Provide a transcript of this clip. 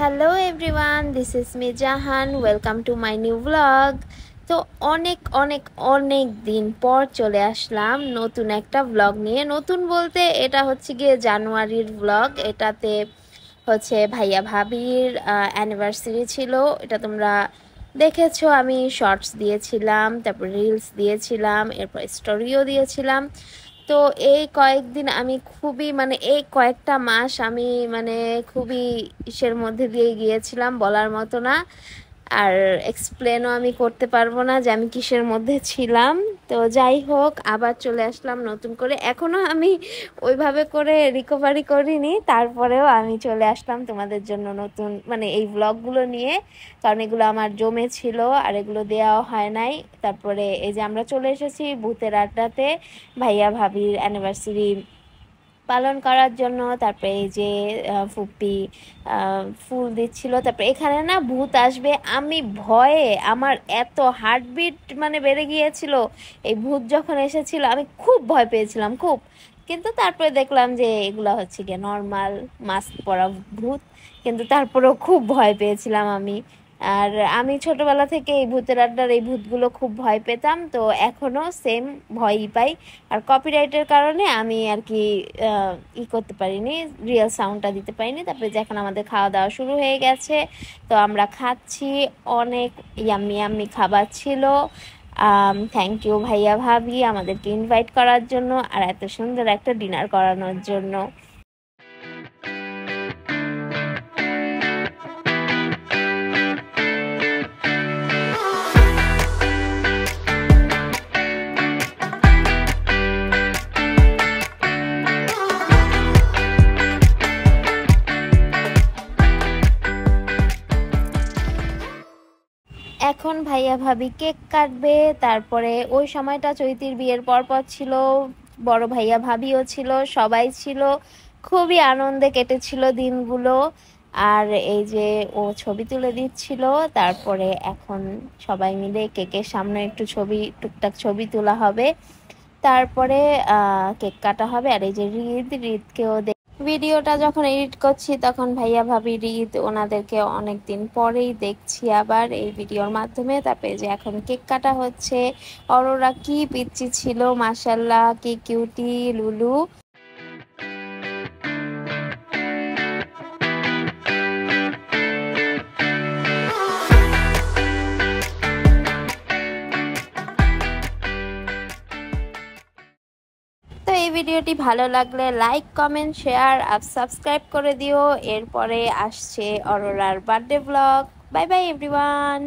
Hello everyone, this is me Jahan. Welcome to my new blog. তো অনেক অনেক অনেক দিন পর চলে আসলাম নতুন একটা ব্লগ নিয়ে। নতুন বলতে এটা হচ্ছে গিয়ে জানুয়ারির ব্লগ। এটাতে হচ্ছে ভাইয়া ভাবির অ্যানিভার্সারি ছিল। এটা তোমরা দেখেছো, আমি শর্টস দিয়েছিলাম, তারপর রিলস দিয়েছিলাম, এরপর স্টোরিও দিয়েছিলাম। তো এই কয়েকদিন আমি খুবই এই কয়েকটা মাস আমি খুবই ইসের মধ্যে দিয়ে গিয়েছিলাম, বলার মতো না। আর এক্সপ্লেনও আমি করতে পারবো না যে আমি কিসের মধ্যে ছিলাম। তো যাই হোক, আবার চলে আসলাম নতুন করে। এখনো আমি ওইভাবে করে রিকভারি করিনি, তারপরেও আমি চলে আসলাম তোমাদের জন্য নতুন এই ব্লগগুলো নিয়ে, কারণ এগুলো আমার জমে ছিল আর এগুলো দেওয়াও হয় নাই। তারপরে এই যে আমরা চলে এসেছি ভূতের আড্ডাতে ভাইয়া ভাবির অ্যানিভার্সারি পালন করার জন্য। তারপরে এই যে ফুপি ফুল দিচ্ছিল। তারপরে এখানে না ভূত আসবে, আমি ভয়ে আমার এত হার্টবিট বেড়ে গিয়েছিল। এই ভূত যখন এসেছিল আমি খুব ভয় পেয়েছিলাম, খুব। কিন্তু তারপরে দেখলাম যে এগুলা হচ্ছে গিয়ে নর্মাল মাস্ক পরা ভূত, কিন্তু তারপরেও খুব ভয় পেয়েছিলাম আমি। আর আমি ছোটবেলা থেকে এই ভূতের আড্ডার এই ভূতগুলো খুব ভয় পেতাম, তো এখনো সেম ভয়ই পাই। আর কপিরাইটের কারণে আমি আর কি করতে পারিনি, রিয়েল সাউন্ডটা দিতে পারিনি। তারপরে যখন আমাদের খাওয়া দাওয়া শুরু হয়ে গেছে, তো আমরা খাচ্ছি। অনেক ইয়াম্মি ইয়াম্মি খাবার ছিল। থ্যাংক ইউ ভাইয়া ভাবি আমাদেরকে ইনভাইট করার জন্য আর এত সুন্দর একটা ডিনার করানোর জন্য। এখন ভাইয়া ভাবি কেক কাটবে। তারপরে ওই সময়টা চৈতির বিয়ের পর ছিল, বড় ভাইয়া ভাবিও ছিল, সবাই ছিল। খুবই আনন্দে কেটেছিল দিনগুলো। আর এই যে ও ছবি তুলে দিচ্ছিল, তারপরে এখন সবাই মিলে কেকের সামনে একটু ছবি, টুকটাক ছবি তোলা হবে। তারপরে কেক কাটা হবে। আর এই যে রিদকেও ভিডিওটা যখন এডিট করছি তখন ভাইয়া ভাবি রিদ ওনাদেরকে অনেকদিন পরেই দেখছি আবার এই ভিডিওর মাধ্যমে। তারপরে যে এখন কেক কাটা হচ্ছে। অরোরা কি পিচ্চি ছিল, মাশাল্লাহ, কি কিউটি লুলু। তো এই ভিডিওটি ভালো লাগলে লাইক, কমেন্ট, শেয়ার আর সাবস্ক্রাইব করে দিও। এরপরে আসছে অরোরার birthday blog. Bye bye everyone.